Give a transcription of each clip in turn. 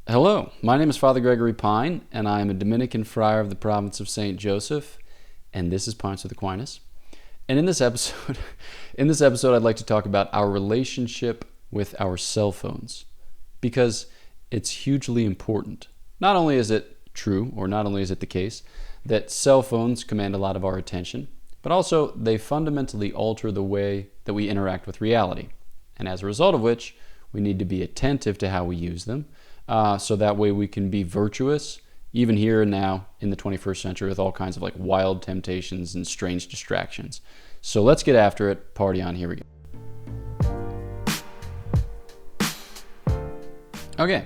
Hello, my name is Father Gregory Pine, and I am a Dominican friar of the province of St. Joseph, and this is Pints with Aquinas. And in this episode, I'd like to talk about our relationship with our cell phones, because it's hugely important. Not only is it true, or not only is it the case, that cell phones command a lot of our attention, but also they fundamentally alter the way that we interact with reality. And as a result of which, we need to be attentive to how we use them, so that way we can be virtuous, even here and now in the 21st century with all kinds of wild temptations and strange distractions. So let's get after it. Party on. Here we go. Okay,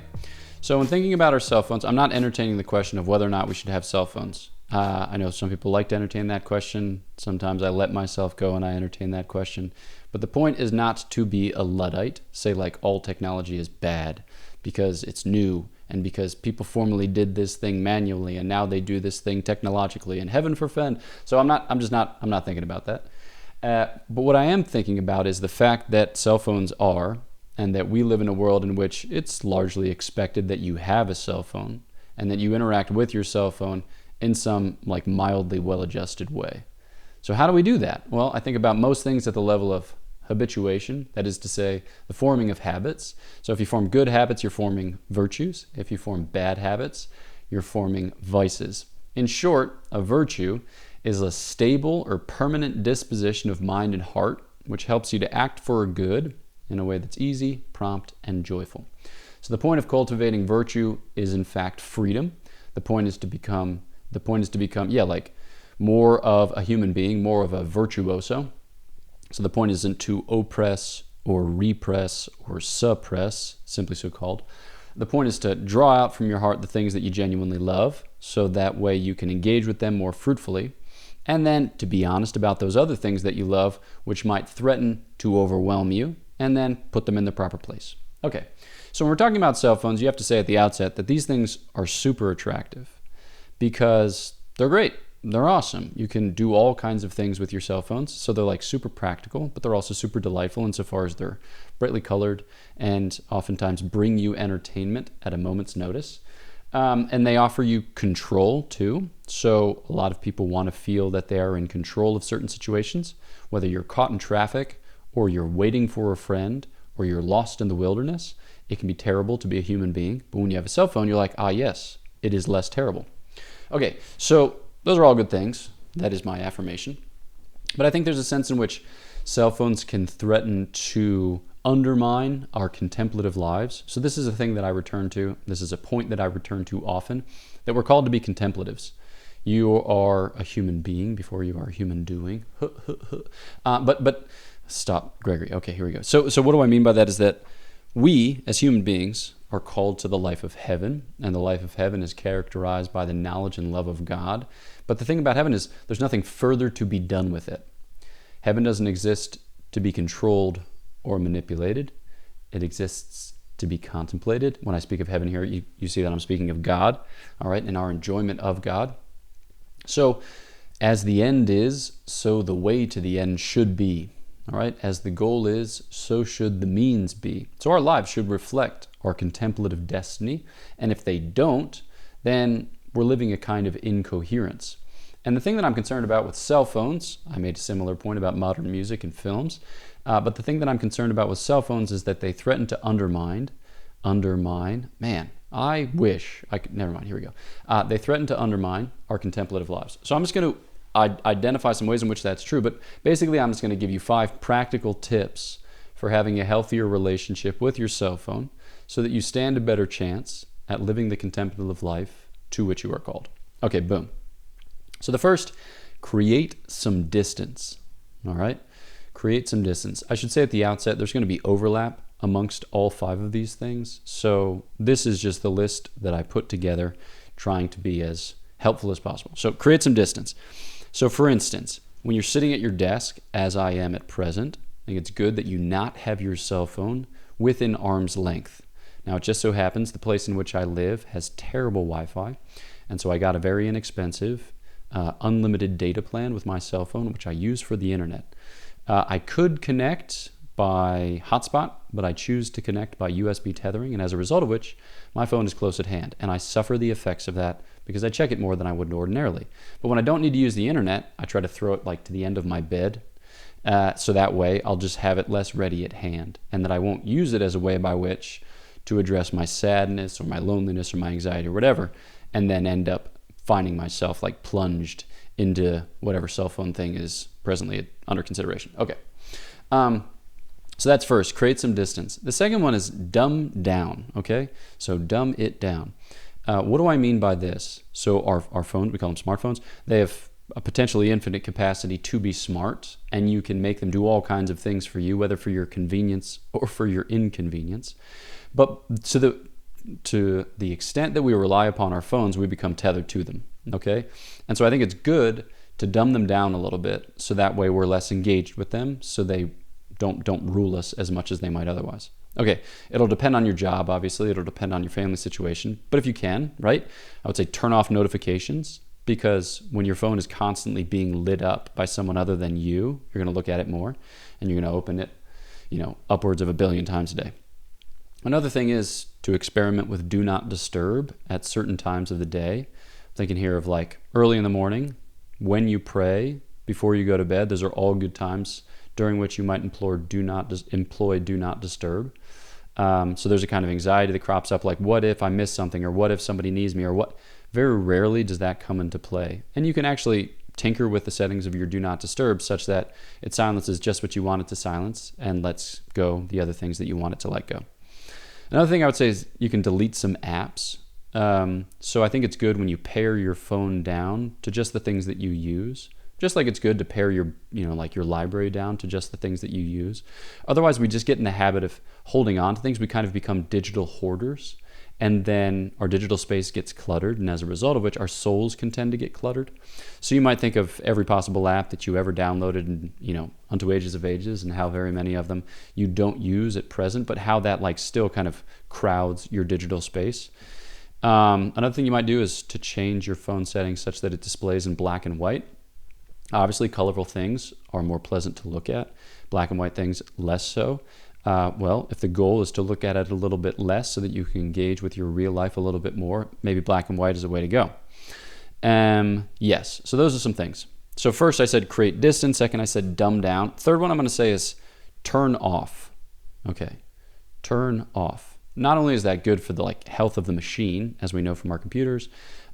so when thinking about our cell phones, I'm not entertaining the question of whether or not we should have cell phones. I know some people like to entertain that question. Sometimes I let myself go and I entertain that question. But the point is not to be a Luddite, say all technology is bad because it's new and because people formerly did this thing manually and now they do this thing technologically, and heaven forfend. So I'm not thinking about that. But what I am thinking about is the fact that cell phones are, and that we live in a world in which it's largely expected that you have a cell phone and that you interact with your cell phone in some mildly well-adjusted way. So how do we do that? Well, I think about most things at the level of habituation, that is to say, the forming of habits. So if you form good habits, you're forming virtues. If you form bad habits, you're forming vices. In short, a virtue is a stable or permanent disposition of mind and heart, which helps you to act for good in a way that's easy, prompt, and joyful. So the point of cultivating virtue is in fact freedom. The point is to become more of a human being, more of a virtuoso. So the point isn't to oppress or repress or suppress, simply so called. The point is to draw out from your heart the things that you genuinely love, so that way you can engage with them more fruitfully, and then to be honest about those other things that you love, which might threaten to overwhelm you, and then put them in the proper place. Okay, so when we're talking about cell phones, you have to say at the outset that these things are super attractive because they're great. They're awesome. You can do all kinds of things with your cell phones. So they're super practical, but they're also super delightful insofar as they're brightly colored and oftentimes bring you entertainment at a moment's notice. And they offer you control too. So a lot of people want to feel that they are in control of certain situations, whether you're caught in traffic or you're waiting for a friend or you're lost in the wilderness. It can be terrible to be a human being, but when you have a cell phone, you're like, yes, it is less terrible. Okay, so those are all good things. That is my affirmation. But I think there's a sense in which cell phones can threaten to undermine our contemplative lives. So this is a thing that I return to. This is a point that I return to often, that we're called to be contemplatives. You are a human being before you are a human doing. But stop, Gregory. Okay, here we go. So what do I mean by that is that we, as human beings, are called to the life of heaven, and the life of heaven is characterized by the knowledge and love of God. But the thing about heaven is there's nothing further to be done with it. Heaven doesn't exist to be controlled or manipulated. It exists to be contemplated. When I speak of heaven here, you see that I'm speaking of God, all right, and our enjoyment of God. So as the end is, so the way to the end should be. All right, as the goal is, so should the means be. So our lives should reflect our contemplative destiny, and if they don't, then we're living a kind of incoherence. And the thing that I'm concerned about with cell phones, I made a similar point about modern music and films, but the thing that I'm concerned about with cell phones is that they threaten to undermine, man, I wish I could, never mind, here we go. They threaten to undermine our contemplative lives. So I'm just going to identify some ways in which that's true, but basically I'm just going to give you 5 practical tips for having a healthier relationship with your cell phone so that you stand a better chance at living the contemplative life to which you are called. Okay, boom. So the first, create some distance. All right? Create some distance. I should say at the outset, there's going to be overlap amongst all 5 of these things. So this is just the list that I put together, trying to be as helpful as possible. So create some distance. So for instance, when you're sitting at your desk, as I am at present, I think it's good that you not have your cell phone within arm's length. Now, it just so happens the place in which I live has terrible Wi-Fi, and so I got a very inexpensive, unlimited data plan with my cell phone, which I use for the internet. I could connect by hotspot, but I choose to connect by USB tethering, and as a result of which, my phone is close at hand, and I suffer the effects of that because I check it more than I would ordinarily. But when I don't need to use the internet, I try to throw it like to the end of my bed, so that way I'll just have it less ready at hand, and that I won't use it as a way by which to address my sadness or my loneliness or my anxiety or whatever, and then end up finding myself like plunged into whatever cell phone thing is presently under consideration. Okay. So that's first, create some distance. The second one is dumb down, okay? So dumb it down. What do I mean by this? So our phones, we call them smartphones, they have a potentially infinite capacity to be smart, and you can make them do all kinds of things for you, whether for your convenience or for your inconvenience. But to the extent that we rely upon our phones, we become tethered to them, okay? And so I think it's good to dumb them down a little bit, so that way we're less engaged with them, so they don't rule us as much as they might otherwise. Okay, it'll depend on your job, obviously. It'll depend on your family situation. But if you can, right, I would say turn off notifications, because when your phone is constantly being lit up by someone other than you, you're going to look at it more, and you're going to open it, upwards of 1 billion times a day. Another thing is to experiment with do not disturb at certain times of the day. I'm thinking here of like early in the morning, when you pray, before you go to bed. Those are all good times during which you might employ do not disturb. So there's a kind of anxiety that crops up, like what if I miss something, or what if somebody needs me, or what. Very rarely does that come into play. And you can actually tinker with the settings of your do not disturb such that it silences just what you want it to silence and lets go the other things that you want it to let go. Another thing I would say is you can delete some apps. So I think it's good when you pare your phone down to just the things that you use. Just like it's good to pare your, your library down to just the things that you use. Otherwise, we just get in the habit of holding on to things. We kind of become digital hoarders, and then our digital space gets cluttered, and as a result of which, our souls can tend to get cluttered. So you might think of every possible app that you ever downloaded, and unto ages of ages, and how very many of them you don't use at present, but how that still kind of crowds your digital space. Another thing you might do is to change your phone settings such that it displays in black and white. Obviously, colorful things are more pleasant to look at. Black and white things, less so. If the goal is to look at it a little bit less so that you can engage with your real life a little bit more, maybe black and white is a way to go. Yes, so those are some things. So first I said create distance. Second I said dumb down. Third one I'm going to say is turn off. Okay, turn off. Not only is that good for the health of the machine, as we know from our computers,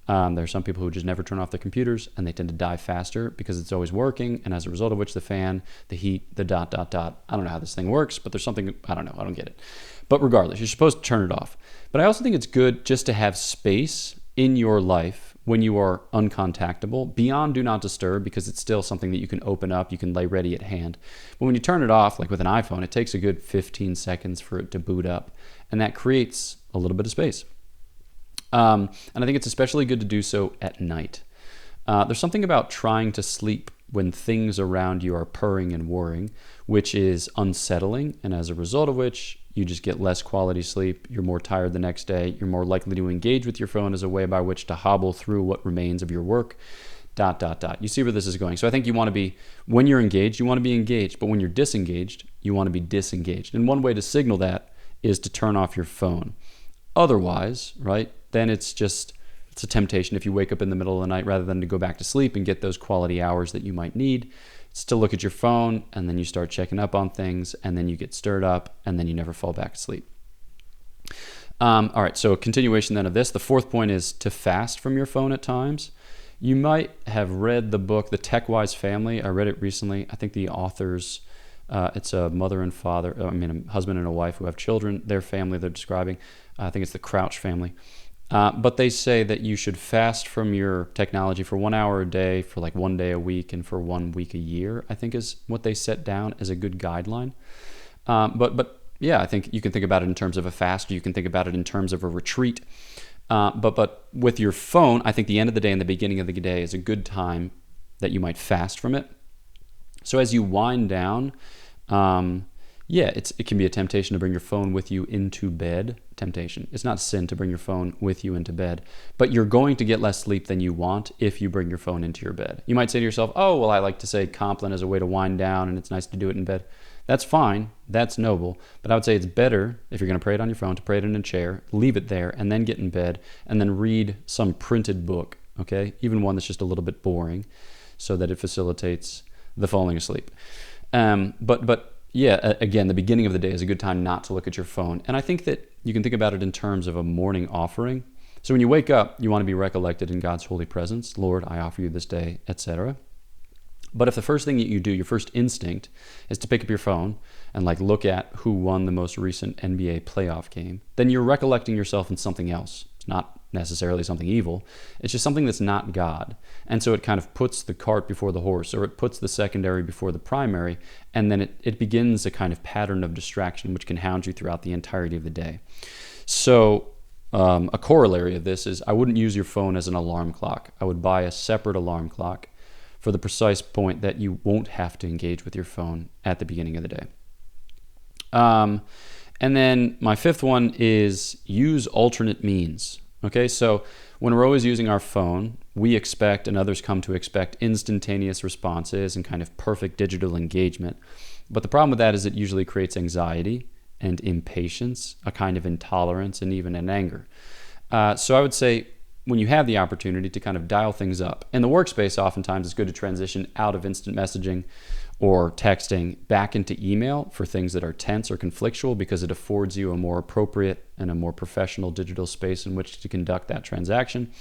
there are some people who just never turn off their computers, and they tend to die faster because it's always working, and as a result of which the fan, the heat, the ... I don't know how this thing works, but there's something, I don't know, I don't get it. But regardless, you're supposed to turn it off. But I also think it's good just to have space in your life when you are uncontactable, beyond do not disturb, because it's still something that you can open up, you can lay ready at hand. But when you turn it off, like with an iPhone, it takes a good 15 seconds for it to boot up, and that creates a little bit of space. And I think it's especially good to do so at night. There's something about trying to sleep when things around you are purring and whirring, which is unsettling, and as a result of which, you just get less quality sleep, you're more tired the next day, you're more likely to engage with your phone as a way by which to hobble through what remains of your work, ... You see where this is going. So I think you want to be, when you're engaged, you want to be engaged, but when you're disengaged, you want to be disengaged. And one way to signal that is to turn off your phone. Otherwise, right, then it's a temptation if you wake up in the middle of the night rather than to go back to sleep and get those quality hours that you might need. It's to look at your phone, and then you start checking up on things, and then you get stirred up, and then you never fall back to sleep. All right, so a continuation then of this. The fourth point is to fast from your phone at times. You might have read the book, The Tech-Wise Family. I read it recently. I think the authors, it's a mother and father, a husband and a wife who have children, their family they're describing. I think it's the Crouch family. But they say that you should fast from your technology for 1 hour a day, for 1 day a week, and for 1 week a year, I think is what they set down as a good guideline. But yeah, I think you can think about it in terms of a fast, or you can think about it in terms of a retreat. But with your phone, I think the end of the day and the beginning of the day is a good time that you might fast from it. So as you wind down, it can be a temptation to bring your phone with you into bed. Temptation. It's not a sin to bring your phone with you into bed, but you're going to get less sleep than you want if you bring your phone into your bed. You might say to yourself, oh, well, I like to say Compline as a way to wind down, and it's nice to do it in bed. That's fine. That's noble. But I would say it's better, if you're going to pray it on your phone, to pray it in a chair, leave it there, and then get in bed, and then read some printed book, okay? Even one that's just a little bit boring, so that it facilitates the falling asleep. But yeah, again, the beginning of the day is a good time not to look at your phone. And I think that you can think about it in terms of a morning offering. So when you wake up, you want to be recollected in God's holy presence. Lord, I offer you this day, etc. But if the first thing that you do, your first instinct, is to pick up your phone and look at who won the most recent NBA playoff game, then you're recollecting yourself in something else. It's not necessarily something evil. It's just something that's not God. And so it kind of puts the cart before the horse, or it puts the secondary before the primary, and then it begins a kind of pattern of distraction which can hound you throughout the entirety of the day. So a corollary of this is I wouldn't use your phone as an alarm clock. I would buy a separate alarm clock for the precise point that you won't have to engage with your phone at the beginning of the day. And then my fifth one is use alternate means. Okay, so when we're always using our phone, we expect, and others come to expect, instantaneous responses and kind of perfect digital engagement. But the problem with that is it usually creates anxiety and impatience, a kind of intolerance, and even an anger. So I would say when you have the opportunity to kind of dial things up, in the workspace, oftentimes it's good to transition out of instant messaging or texting back into email for things that are tense or conflictual, because it affords you a more appropriate and a more professional digital space in which to conduct that transaction.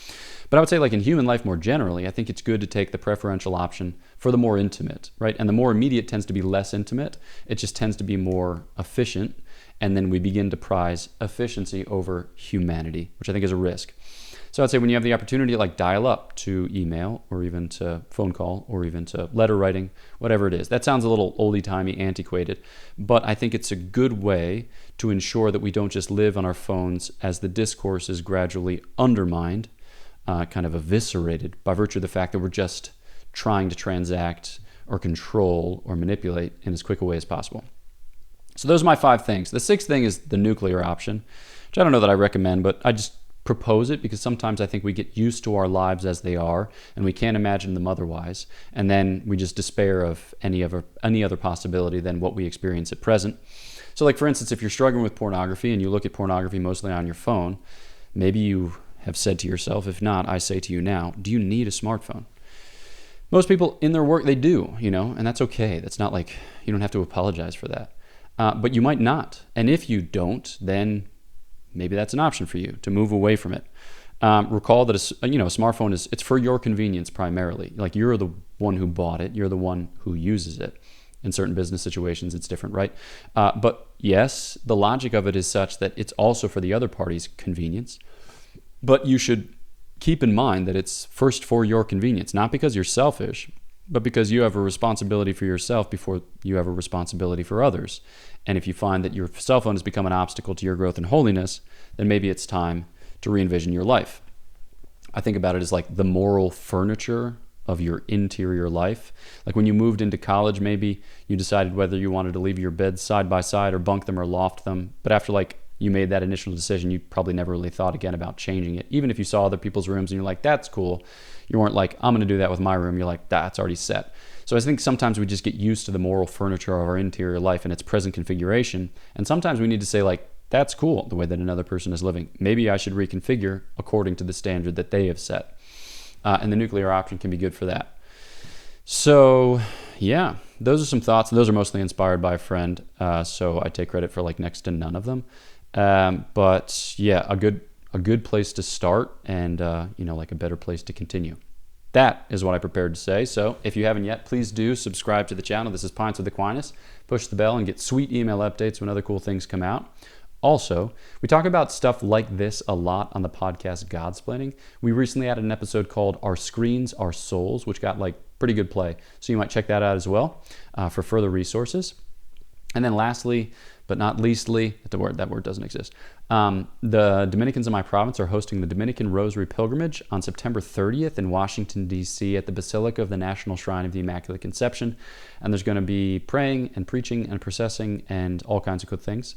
But I would say, in human life more generally, I think it's good to take the preferential option for the more intimate, right? And the more immediate tends to be less intimate. It just tends to be more efficient. And then we begin to prize efficiency over humanity, which I think is a risk. So I'd say when you have the opportunity to dial up to email, or even to phone call, or even to letter writing, whatever it is. That sounds a little oldie-timey, antiquated, but I think it's a good way to ensure that we don't just live on our phones as the discourse is gradually undermined, kind of eviscerated by virtue of the fact that we're just trying to transact or control or manipulate in as quick a way as possible. So those are my 5 things. The 6th thing is the nuclear option, which I don't know that I recommend, but I just propose it because sometimes I think we get used to our lives as they are and we can't imagine them otherwise, and then we just despair of any other possibility than what we experience at present. So for instance, if you're struggling with pornography and you look at pornography mostly on your phone, maybe you have said to yourself, if not, I say to you now, do you need a smartphone? Most people in their work, they do, and that's okay. That's not you don't have to apologize for that. But you might not. And if you don't, then maybe that's an option for you to move away from it. Recall that a smartphone it's for your convenience primarily. You're the one who bought it. You're the one who uses it. In certain business situations, it's different, right? But yes, the logic of it is such that it's also for the other party's convenience. But you should keep in mind that it's first for your convenience, not because you're selfish, but because you have a responsibility for yourself before you have a responsibility for others. And if you find that your cell phone has become an obstacle to your growth and holiness, then maybe it's time to re-envision your life. I think about it as the moral furniture of your interior life. When you moved into college, maybe you decided whether you wanted to leave your beds side by side or bunk them or loft them. But after you made that initial decision, you probably never really thought again about changing it. Even if you saw other people's rooms and you're that's cool, you weren't I'm going to do that with my room. You're that's already set. So I think sometimes we just get used to the moral furniture of our interior life and its present configuration. And sometimes we need to say that's cool, the way that another person is living. Maybe I should reconfigure according to the standard that they have set. And the nuclear option can be good for that. So yeah, those are some thoughts. Those are mostly inspired by a friend. So I take credit for next to none of them. But yeah, a good place to start, and a better place to continue. That is what I prepared to say. So if you haven't yet, please do subscribe to the channel. This is Pints with Aquinas. Push the bell and get sweet email updates when other cool things come out. Also, we talk about stuff like this a lot on the podcast Godsplaining. We recently added an episode called Our Screens, Our Souls, which got pretty good play. So you might check that out as well for further resources. And then lastly, but not leastly, that word doesn't exist. The Dominicans in my province are hosting the Dominican Rosary Pilgrimage on September 30th in Washington, D.C. at the Basilica of the National Shrine of the Immaculate Conception. And there's going to be praying and preaching and processing and all kinds of good things.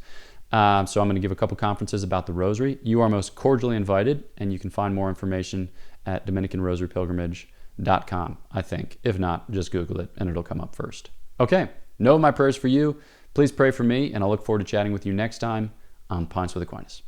So I'm going to give a couple conferences about the Rosary. You are most cordially invited, and you can find more information at DominicanRosaryPilgrimage.com, I think. If not, just Google it, and it'll come up first. Okay, know my prayers for you. Please pray for me, and I look forward to chatting with you next time on Pints with Aquinas.